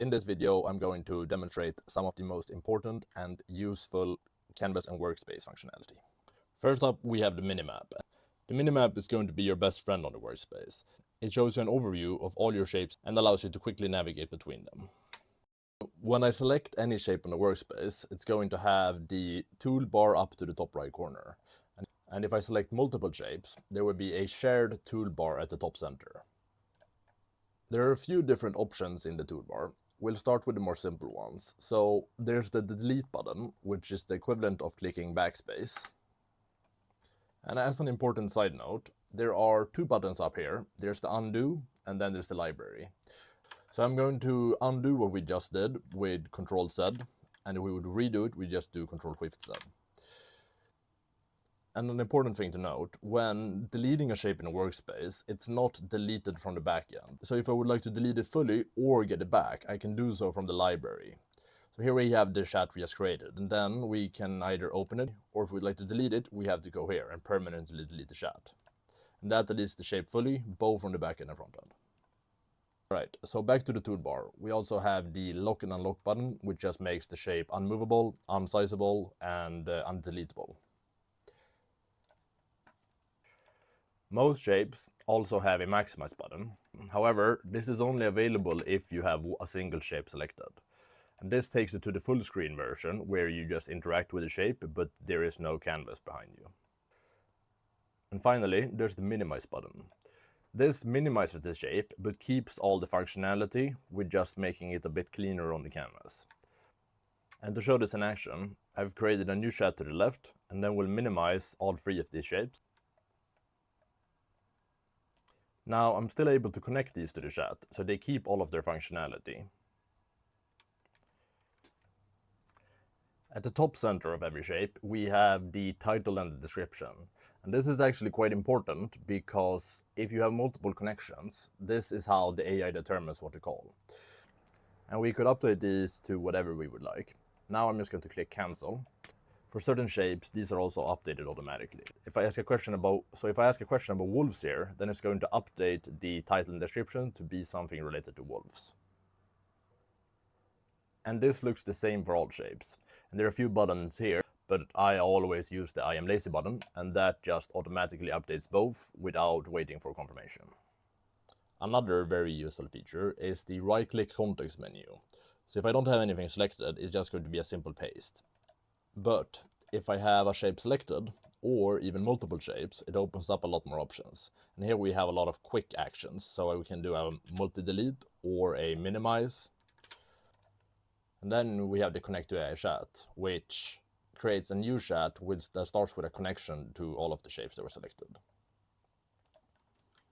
In this video, I'm going to demonstrate some of the most important and useful Canvas and Workspace functionality. First up, we have the minimap. The minimap is going to be your best friend on the workspace. It shows you an overview of all your shapes and allows you to quickly navigate between them. When I select any shape on the workspace, it's going to have the toolbar up to the top right corner. And if I select multiple shapes, there will be a shared toolbar at the top center. There are a few different options in the toolbar. We'll start with the more simple ones. So there's the delete button, which is the equivalent of clicking backspace. And as an important side note, there are two buttons up here. There's the undo, and then there's the library. So I'm going to undo what we just did with Ctrl-Z, and if we would redo it, we just do Ctrl-Shift-Z. And an important thing to note, when deleting a shape in a workspace, it's not deleted from the backend. So if I would like to delete it fully or get it back, I can do so from the library. So here we have the chat we just created, and then we can either open it, or if we'd like to delete it, we have to go here and permanently delete the chat. And that deletes the shape fully, both from the backend and frontend. Right, so back to the toolbar. We also have the lock and unlock button, which just makes the shape unmovable, unsizable, and undeletable. Most shapes also have a maximize button. However, this is only available if you have a single shape selected. And this takes you to the full screen version, where you just interact with the shape, but there is no canvas behind you. And finally, there's the minimize button. This minimizes the shape, but keeps all the functionality, with just making it a bit cleaner on the canvas. And to show this in action, I've created a new chat to the left, and then we'll minimize all three of these shapes. Now I'm still able to connect these to the chat, so they keep all of their functionality. At the top center of every shape, we have the title and the description. And this is actually quite important, because if you have multiple connections, this is how the AI determines what to call. And we could update these to whatever we would like. Now I'm just going to click cancel. For certain shapes, these are also updated automatically. If I ask a question about wolves here, then it's going to update the title and description to be something related to wolves. And this looks the same for all shapes. And there are a few buttons here, but I always use the I am lazy button, and that just automatically updates both without waiting for confirmation. Another very useful feature is the right-click context menu. So if I don't have anything selected, it's just going to be a simple paste. But if I have a shape selected, or even multiple shapes, it opens up a lot more options. And here we have a lot of quick actions, so we can do a multi-delete or a minimize. And then we have the connect to AI chat, which creates a new chat that starts with a connection to all of the shapes that were selected.